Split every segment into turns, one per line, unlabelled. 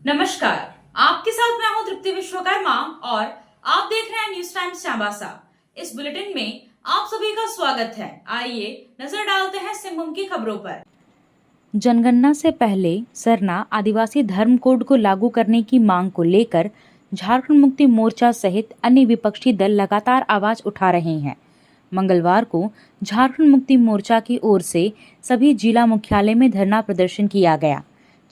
नमस्कार, आपके साथ मैं हूं तृप्ति विश्वकर्मा और आप देख रहे हैं न्यूज टाइम्स चांबासा। इस बुलेटिन में आप सभी का स्वागत है। आइए नजर डालते हैं सिंहभूम की खबरों पर।
जनगणना से पहले सरना आदिवासी धर्म कोड को लागू करने की मांग को लेकर झारखंड मुक्ति मोर्चा सहित अन्य विपक्षी दल लगातार आवाज उठा रहे हैं। मंगलवार को झारखंड मुक्ति मोर्चा की ओर से सभी जिला मुख्यालय में धरना प्रदर्शन किया गया।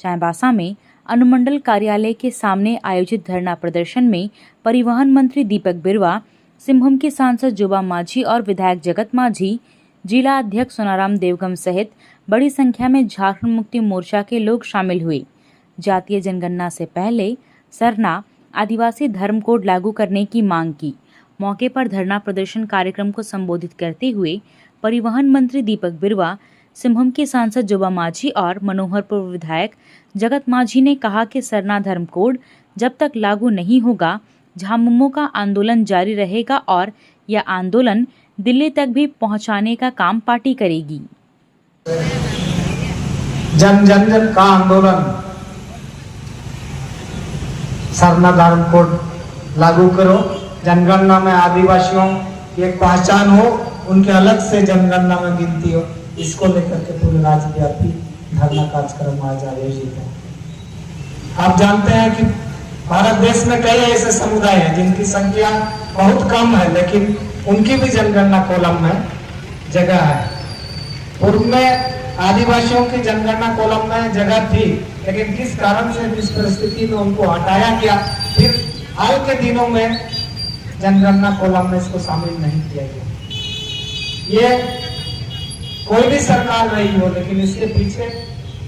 चांबासा में अनुमंडल कार्यालय के सामने आयोजित धरना प्रदर्शन में परिवहन मंत्री दीपक बिरुवा, सिंहभूम के सांसद जोबा माझी और विधायक जगत माझी, जिला अध्यक्ष सोनाराम देवगम सहित बड़ी संख्या में झारखंड मुक्ति मोर्चा के लोग शामिल हुए। जातीय जनगणना से पहले सरना आदिवासी धर्म कोड लागू करने की मांग की। मौके पर धरना प्रदर्शन कार्यक्रम को संबोधित करते हुए परिवहन मंत्री दीपक बिरुवा, सिंहभूम के सांसद जोबा माझी और मनोहरपुर विधायक जगत माझी ने कहा कि सरना धर्म कोड जब तक लागू नहीं होगा, झामुमो का आंदोलन जारी रहेगा और यह आंदोलन दिल्ली तक भी पहुंचाने का काम पार्टी करेगी।
जन जन जन का आंदोलन, सरना धर्म कोड लागू करो। जनगणना में आदिवासियों की एक पहचान हो, उनके अलग से जनगणना में गिनती हो, इसको लेकर के पूरे राज्यव्यापी धरना कार्यक्रम आज आयोजित है। आप जानते हैं कि भारत देश में कई ऐसे समुदाय हैं जिनकी संख्या बहुत कम है, लेकिन उनकी भी जनगणना कॉलम में जगह है। पूर्व में आदिवासियों की जनगणना कॉलम में जगह थी, लेकिन किस कारण से, किस परिस्थिति में उनको हटाया गया, फिर हाल के दिनों में जनगणना कॉलम में इसको शामिल नहीं किया गया। ये कोई भी सरकार रही हो, लेकिन इसके पीछे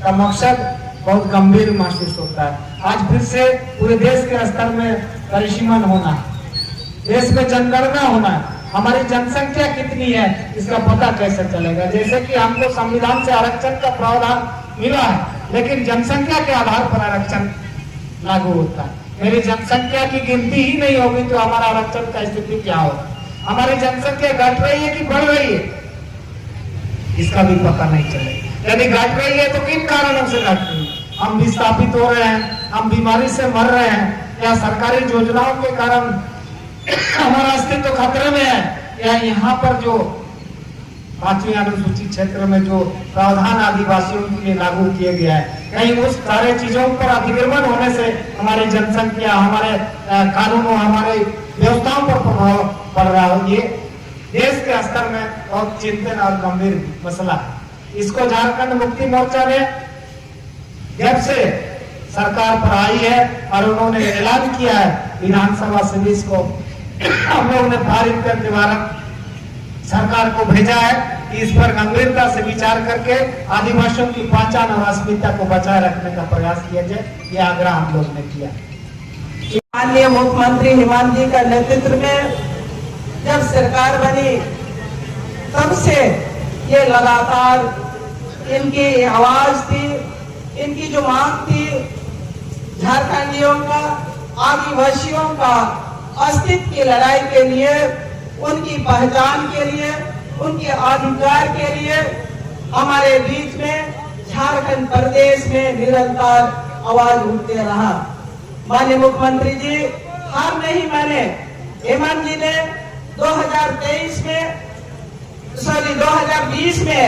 का मकसद बहुत गंभीर महसूस होता है। आज फिर से पूरे देश के स्तर में परिसीमन होना है, देश में जनगणना होना है। हमारी जनसंख्या कितनी है इसका पता कैसे चलेगा? जैसे कि हमको संविधान से आरक्षण का प्रावधान मिला है, लेकिन जनसंख्या के आधार पर आरक्षण लागू होता है। मेरी जनसंख्या की गिनती ही नहीं होगी तो हमारा आरक्षण का स्थिति क्या होगा? हमारी जनसंख्या घट रही है कि बढ़ रही है, इसका भी पता नहीं चलेगा। यदि घट रही है तो किन कारणों से घट रही है? हम विस्थापित हो रहे हैं, हम बीमारी से मर रहे हैं, या सरकारी योजनाओं के कारण हमारा अस्तित्व खतरे में है, या यहाँ पर जो 5वीं अनुसूचित क्षेत्र में जो प्रावधान आदिवासियों के लिए लागू किया गया है, कहीं उस सारे चीजों पर अतिक्रमण होने से हमारी जनसंख्या, हमारे कानूनों, हमारे व्यवस्थाओं पर प्रभाव पड़ रहा हो। ये देश के स्तर में बहुत चिंतन और गंभीर मसला है। इसको झारखंड मुक्ति मोर्चा ने जब से सरकार पर आई है और उन्होंने ऐलान किया है विधानसभा से इसको हम लोगों ने पारित करके भारत सरकार को भेजा है कि इस पर गंभीरता से विचार करके आदिवासियों की पहचान और अस्मिता को बचाए रखने का प्रयास किया जाए, ये आग्रह हम लोग ने किया।
माननीय मुख्यमंत्री हेमंत जी का नेतृत्व में जब सरकार बनी, तब से ये लगातार इनकी आवाज थी, इनकी जो मांग थी, झारखंडियों का, आदिवासियों का अस्तित्व की लड़ाई के लिए, उनकी पहचान के लिए, उनके अधिकार के लिए हमारे बीच में झारखंड प्रदेश में निरंतर आवाज उठते रहा। माननीय मुख्यमंत्री जी हार नहीं माने। हेमंत जी ने 2020 में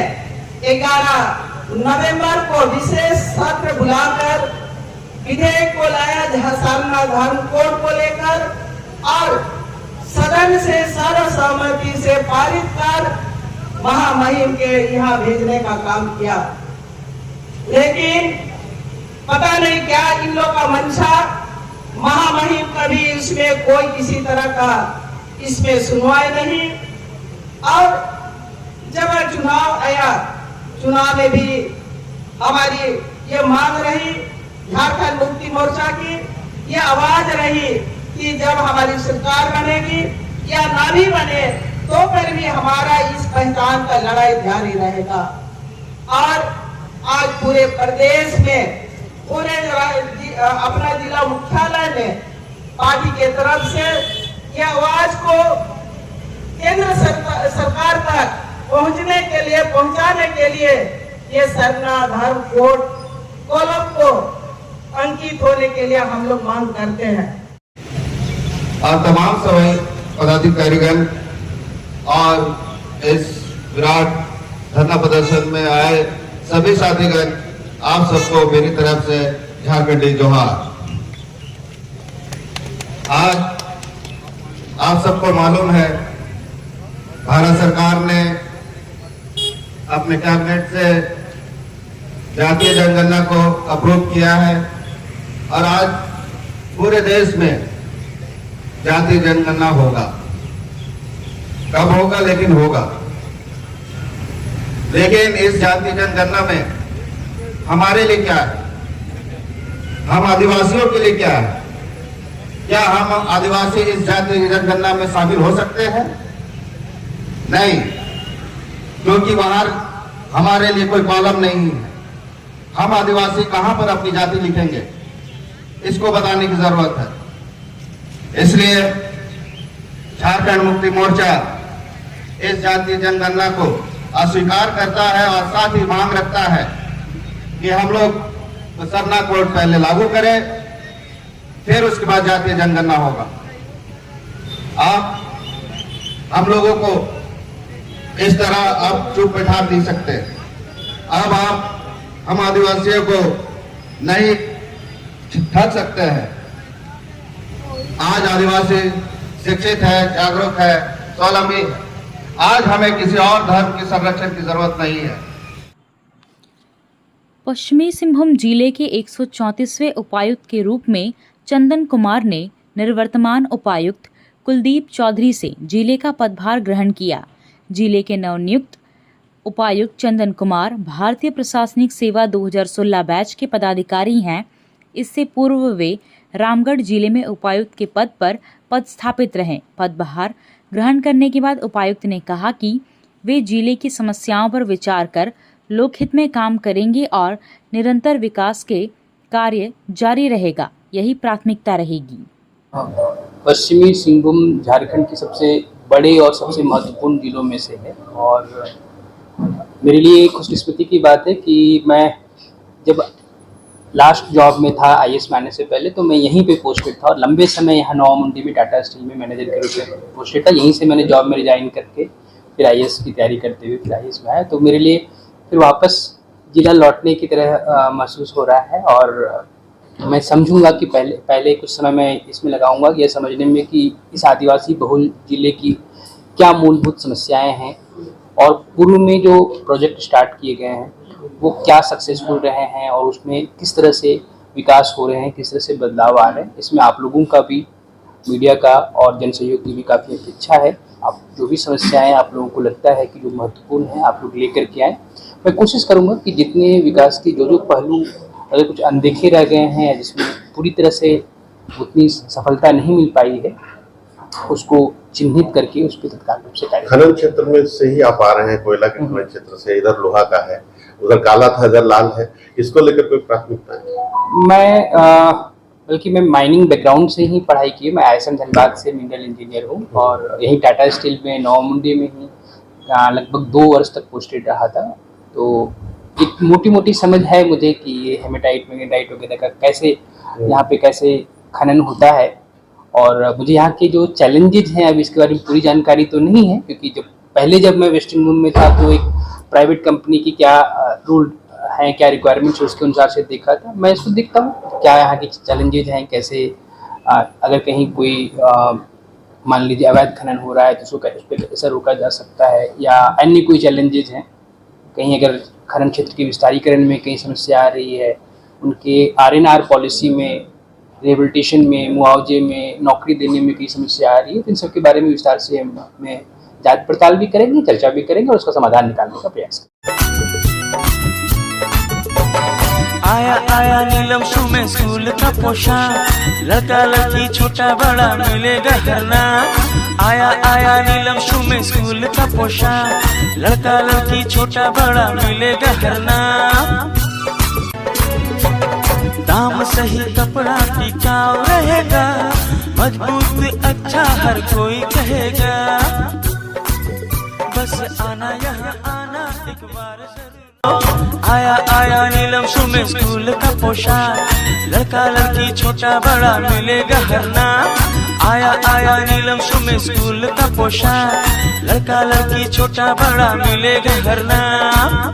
11 नवंबर को विशेष सत्र बुलाकर विधेयक को लाया, सरना धर्म कोड को लेकर, और सदन से सर्वसम्मति से पारित कर महामहिम के यहाँ भेजने का काम किया। लेकिन पता नहीं क्या इन लोग का मंशा, महामहिम कभी इसमें कोई किसी तरह का इसमें सुनवाई नहीं। और जब चुनाव आया, चुनाव में भी हमारी ये मांग रही, झारखंड मुक्ति मोर्चा की ये आवाज रही कि जब हमारी सरकार बनेगी या ना भी बने तो फिर भी हमारा इस पहचान का लड़ाई जारी रहेगा। और आज पूरे प्रदेश में, पूरे अपना जिला मुख्यालय में पार्टी के तरफ से ये आवाज को केंद्र सरकार तक पहुंचाने के लिए ये सरना धर्म कोड कॉलम को अंकित होने के लिए हम लोग मांग करते हैं।
और तमाम सभी पदाधिकारीगण और इस विराट धरना प्रदर्शन में आए सभी साथीगण, आप सबको मेरी तरफ से झारखंडी जोहार। आज आप सबको मालूम है, भारत सरकार ने अपने कैबिनेट से जातीय जनगणना को अप्रूव किया है और आज पूरे देश में जातीय जनगणना होगा। कब होगा, लेकिन होगा। लेकिन इस जातीय जनगणना में हमारे लिए क्या है, हम आदिवासियों के लिए क्या है? क्या हम आदिवासी इस जातीय जनगणना में शामिल हो सकते हैं? नहीं, क्योंकि वहां हमारे लिए कोई कॉलम नहीं है। हम आदिवासी कहां पर अपनी जाति लिखेंगे, इसको बताने की जरूरत है। इसलिए झारखंड मुक्ति मोर्चा इस जातीय जनगणना को अस्वीकार करता है और साथ ही मांग रखता है कि हम लोग सरना कोड पहले लागू करें, फिर उसके बाद जातीय जनगणना होगा। आप हम लोगों को इस तरह अब चुप बैठा नहीं सकते। अब आप हम आदिवासियों को नहीं ठग सकते हैं। आज आदिवासी शिक्षित है, जागरूक है, स्वावलंबी है। आज हमें किसी और धर्म के संरक्षण की जरूरत नहीं है।
पश्चिमी सिंहभूम जिले के 134वें उपायुक्त के रूप में चंदन कुमार ने निवर्तमान उपायुक्त कुलदीप चौधरी से जिले का पदभार ग्रहण किया। जिले के नवनियुक्त उपायुक्त चंदन कुमार भारतीय प्रशासनिक सेवा 2016 बैच के पदाधिकारी हैं। इससे पूर्व वे रामगढ़ जिले में उपायुक्त के पद पर पदस्थापित रहे। पदभार ग्रहण करने के बाद उपायुक्त ने कहा कि वे जिले की समस्याओं पर विचार कर लोकहित में काम करेंगे और निरंतर विकास के कार्य जारी रहेगा, यही प्राथमिकता रहेगी।
पश्चिमी सिंहभूम झारखंड के सबसे बड़े और सबसे महत्वपूर्ण जिलों में से है और मेरे लिए खुशकिस्मती की बात है कि मैं जब लास्ट जॉब में था IAS में आने से पहले, तो मैं यहीं पे पोस्टेड था और लंबे समय यहाँ नवा मुंडी में टाटा स्टील में मैनेजर के रूप में पोस्टेड था। यहीं से मैंने जॉब में रिजाइन करके फिर IAS की तैयारी करते हुए फिर IAS में आया। तो मेरे लिए फिर वापस जिला लौटने की तरह महसूस हो रहा है और मैं समझूंगा कि पहले कुछ समय मैं इसमें लगाऊंगा यह समझने में कि इस आदिवासी बहुल जिले की क्या मूलभूत समस्याएं हैं और पूर्व में जो प्रोजेक्ट स्टार्ट किए गए हैं वो क्या सक्सेसफुल रहे हैं और उसमें किस तरह से विकास हो रहे हैं, किस तरह से बदलाव आ रहे हैं। इसमें आप लोगों का भी, मीडिया का और जन सहयोग की भी काफ़ी अपेक्षा है। आप जो भी समस्याएं आप लोगों को लगता है कि जो महत्वपूर्ण है आप लोग लेकर के आए। मैं कोशिश करूँगा कि जितने विकास के जो पहलू अगर कुछ अनदेखे रह गए हैं, जिसमें पूरी तरह से उतनी सफलता नहीं मिल पाई है, उसको चिन्हित करके उस पर तत्काल रूप से कार्य।
खनन क्षेत्र में से ही आप आ रहे हैं, कोयला के खनन क्षेत्र से, इधर लोहा का है, उधर काला था, इधर लाल है, इसको लेकर कोई प्राथमिकता है?
बल्कि मैं माइनिंग बैकग्राउंड से ही पढ़ाई की है। मैं ISM धनबाद से मिनरल इंजीनियर हूँ और यही टाटा स्टील में नवा मुंडी में ही लगभग 2 वर्ष तक पोस्टेड रहा था। तो एक मोटी मोटी समझ है मुझे कि ये हेमेटाइट मैग्नेटाइट वगैरह का कैसे खनन होता है और मुझे यहाँ के जो चैलेंजेज हैं अब इसके बारे में पूरी जानकारी तो नहीं है, क्योंकि जब मैं वेस्ट सिंहभूम में था तो एक प्राइवेट कंपनी की क्या रूल हैं, क्या रिक्वायरमेंट्स उसके अनुसार से देखा था। मैं इसको देखता हूँ क्या यहाँ के चैलेंजेज हैं, कैसे अगर कहीं कोई मान लीजिए अवैध खनन हो रहा है तो उसको उस पर कैसे रोका जा सकता है, या अन्य कोई चैलेंजेज हैं, कहीं अगर खनन क्षेत्र के विस्तारीकरण में कहीं समस्या आ रही है, उनके RNR पॉलिसी में, रिहेबिलिटेशन में, मुआवजे में, नौकरी देने में कई समस्या आ रही है, तो इन सब के बारे में विस्तार से हम जांच पड़ताल भी करेंगे, चर्चा भी करेंगे और उसका समाधान निकालने का प्रयास करेंगे।
आया आया नीलम शू में स्कूल का पोशाक, लड़का लड़की छोटा बड़ा मिलेगा हरना। आया आया नीलम शू में स्कूल का पोशाक, लड़का लड़की छोटा बड़ा मिलेगा हरना। दाम सही कपड़ा टिकाऊ रहेगा, मजबूत अच्छा हर कोई कहेगा। बस आना यहाँ आना एक बार जरूर। आया आया नीलम शू में स्कूल का पोशाक, लड़का लड़की छोटा बड़ा मिलेगा हर नाम। आया आया नीलम शू में स्कूल का पोशाक, लड़का लड़की छोटा बड़ा मिलेगा हर नाम।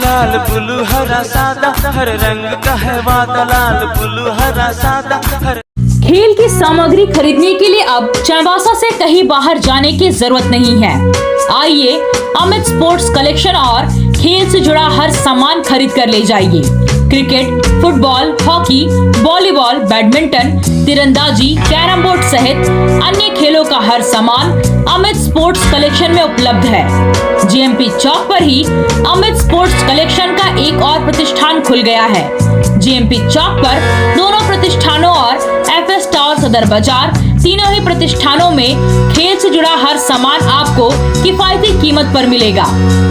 लाल ब्लू हरा सादा हर रंग का है वादा, लाल ब्लू हरा सादा हर।
खेल की सामग्री खरीदने के लिए अब चाईबासा से कहीं बाहर जाने की जरूरत नहीं है। आइए अमित स्पोर्ट्स कलेक्शन और खेल से जुड़ा हर सामान खरीद कर ले जाइए। Cricket, football, hockey, volleyball, badminton, तीरंदाजी, कैरम बोर्ड सहित अन्य खेलों का हर सामान अमित स्पोर्ट्स कलेक्शन में उपलब्ध है। जेएमपी चौक पर ही अमित स्पोर्ट्स कलेक्शन का एक और प्रतिष्ठान खुल गया है। जेएमपी चौक पर दोनों प्रतिष्ठानों और एफएस टावर सदर बाजार तीनों ही प्रतिष्ठानों में खेल से जुड़ा हर सामान आपको किफायती कीमत पर मिलेगा।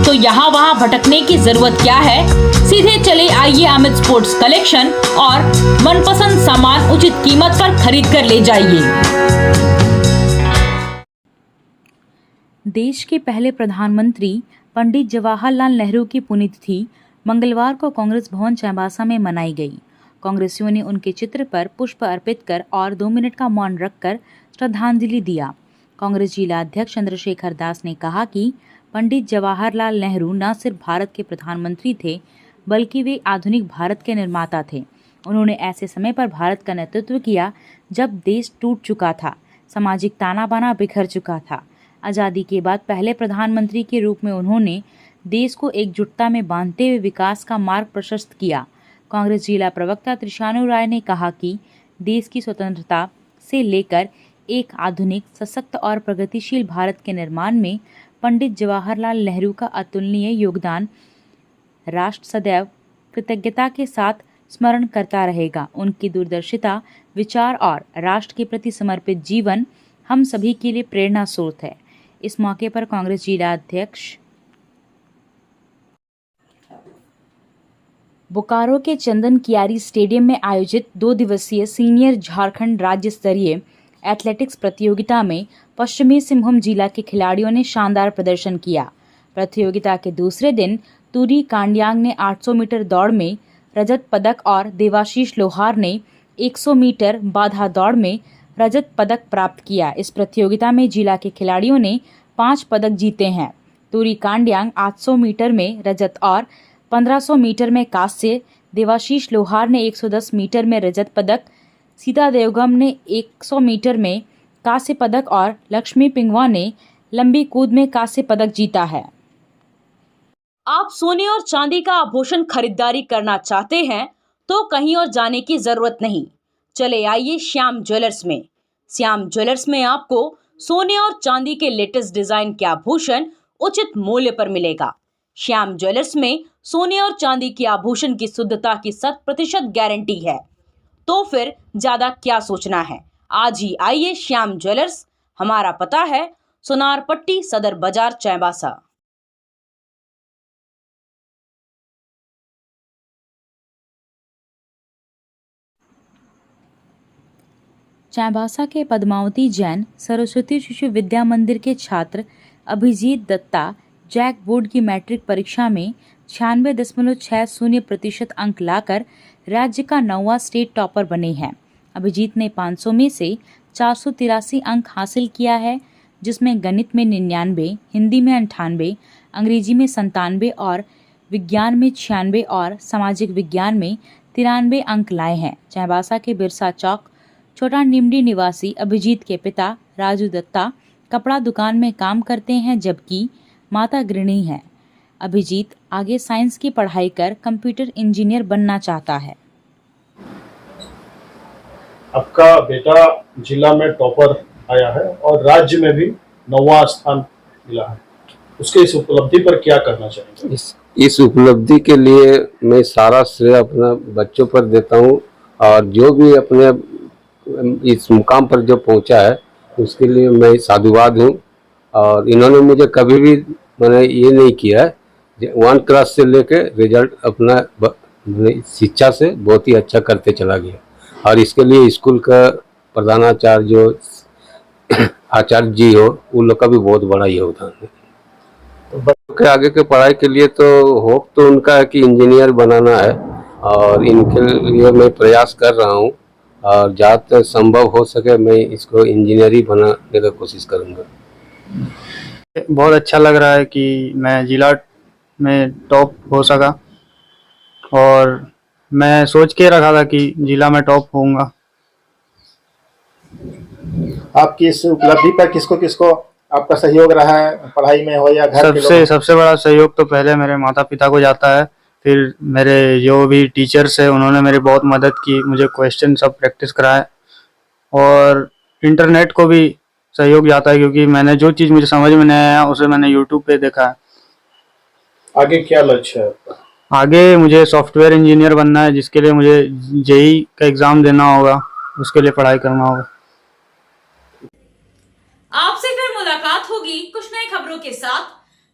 तो यहाँ वहाँ भटकने की जरूरत क्या है, सीधे चले आइए अमित स्पोर्ट्स कलेक्शन और मनपसंद सामान उचित कीमत पर खरीद कर ले जाइए।
देश के पहले प्रधानमंत्री पंडित जवाहरलाल नेहरू की पुण्यतिथि मंगलवार को कांग्रेस भवन चाईबासा में मनाई गई। कांग्रेसियों ने उनके चित्र पर पुष्प अर्पित कर और 2 मिनट का मौन रखकर श्रद्धांजलि दिया। कांग्रेस जिला अध्यक्ष चंद्रशेखर दास ने कहा कि पंडित जवाहरलाल नेहरू न सिर्फ भारत के प्रधानमंत्री थे, बल्कि वे आधुनिक भारत के निर्माता थे। उन्होंने ऐसे समय पर भारत का नेतृत्व किया जब देश टूट चुका था, सामाजिक ताना बाना बिखर चुका था। आज़ादी के बाद पहले प्रधानमंत्री के रूप में उन्होंने देश को एकजुटता में बांधते हुए विकास का मार्ग प्रशस्त किया। कांग्रेस जिला प्रवक्ता त्रिशानु राय ने कहा कि देश की स्वतंत्रता से लेकर एक आधुनिक, सशक्त और प्रगतिशील भारत के निर्माण में पंडित जवाहरलाल नेहरू का अतुलनीय योगदान राष्ट्र सदैव कृतज्ञता के साथ स्मरण करता रहेगा। उनकी दूरदर्शिता, विचार और राष्ट्र के प्रति समर्पित जीवन हम सभी के लिए प्रेरणा स्रोत है। इस मौके पर कांग्रेस जिला अध्यक्ष बोकारो के चंदन कियारी स्टेडियम में आयोजित 2 दिवसीय सीनियर झारखंड राज्य स्तरीय एथलेटिक्स प्रतियोगिता में पश्चिमी सिंहभूम जिला के खिलाड़ियों ने शानदार प्रदर्शन किया। प्रतियोगिता के दूसरे दिन तुरी कांडियांग ने 800 मीटर दौड़ में रजत पदक और देवाशीष लोहार ने 100 मीटर बाधा दौड़ में रजत पदक प्राप्त किया। इस प्रतियोगिता में जिला के खिलाड़ियों ने 5 पदक जीते हैं। तुरी कांडियांग 800 मीटर में रजत और 1500 मीटर में कांस्य, देवाशीष लोहार ने 110 मीटर में रजत पदक, सीता देवगम ने 100 मीटर में कांस्य पदक और लक्ष्मी पिंगवा ने लंबी कूद में कांस्य पदक जीता है।
आप सोने और चांदी का आभूषण खरीदारी करना चाहते हैं तो कहीं और जाने की जरूरत नहीं, चले आइए श्याम ज्वेलर्स में। श्याम ज्वेलर्स में आपको सोने और चांदी के लेटेस्ट डिजाइन के आभूषण उचित मूल्य पर मिलेगा। श्याम ज्वेलर्स में सोने और चांदी के आभूषण की शुद्धता की 100% गारंटी है। तो फिर ज्यादा क्या सोचना है, आज ही आइए श्याम ज्वेलर्स। हमारा पता है सोनार पट्टी, सदर बाजार, चाईबासा।
चाईबासा के पद्मावती जैन सरस्वती शिशु विद्या मंदिर के छात्र अभिजीत दत्ता जैक बोर्ड की मैट्रिक परीक्षा में 96.60% अंक लाकर राज्य का 9वां स्टेट टॉपर बने हैं। अभिजीत ने 500 में से 483 अंक हासिल किया है, जिसमें गणित में 99, हिंदी में 98, अंग्रेजी में 97 और विज्ञान में 96 और सामाजिक विज्ञान में 93 अंक लाए हैं। चाईबासा के बिरसा चौक छोटा निमडी निवासी अभिजीत के पिता राजू दत्ता कपड़ा दुकान में काम करते हैं, जबकि माता गृहिणी है। अभिजीत आगे साइंस की पढ़ाई कर कंप्यूटर इंजीनियर बनना चाहता है।
आपका बेटा जिला में टॉपर आया है और राज्य में भी 9वां स्थान मिला है, उसके इस उपलब्धि पर क्या करना चाहेंगे?
इस उपलब्धि के लिए मैं सारा श्रेय अपना बच्चों पर देता हूँ, और जो भी अपने इस मुकाम पर जो पहुँचा है उसके लिए मैं साधुवाद हूँ। और इन्होंने मुझे कभी भी मैंने ये नहीं किया है, 1 क्लास से लेके रिजल्ट अपना शिक्षा से बहुत ही अच्छा करते चला गया, और इसके लिए स्कूल का प्रधानाचार्य जो आचार्य जी हो, उन लोग का भी बहुत बड़ा योगदान है। तो बच्चों के आगे के पढ़ाई के लिए तो होप तो उनका है कि इंजीनियर बनाना है, और इनके लिए मैं प्रयास कर रहा हूँ, और जहाँ तक संभव हो सके मैं इसको इंजीनियर ही बनाने का कोशिश करूँगा।
बहुत अच्छा लग रहा है कि मैं जिला में टॉप हो सका, और मैं सोच के रखा था कि जिला में टॉप होऊंगा।
आपकी इस उपलब्धि पर किसको किसको आपका सहयोग रहा है, पढ़ाई में हो या घर के लोग?
सबसे बड़ा सहयोग तो पहले मेरे माता पिता को जाता है, फिर मेरे जो भी टीचर्स है उन्होंने मेरी बहुत मदद की, मुझे क्वेश्चन सब प्रैक्टिस कराए, और इंटरनेट को भी सहयोग जाता है क्योंकि मैंने जो चीज़ मुझे समझ में नहीं आया उसे मैंने यूट्यूब पे देखा है।
आगे क्या लक्ष्य है आपका?
आगे मुझे सॉफ्टवेयर इंजीनियर बनना है, जिसके लिए मुझे जेई का एग्ज़ाम देना होगा, उसके लिए पढ़ाई करना होगा।
आपसे फिर मुलाकात होगी कुछ नई खबरों के साथ।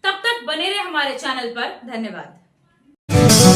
तब तक बने रहे हमारे चैनल पर। धन्यवाद।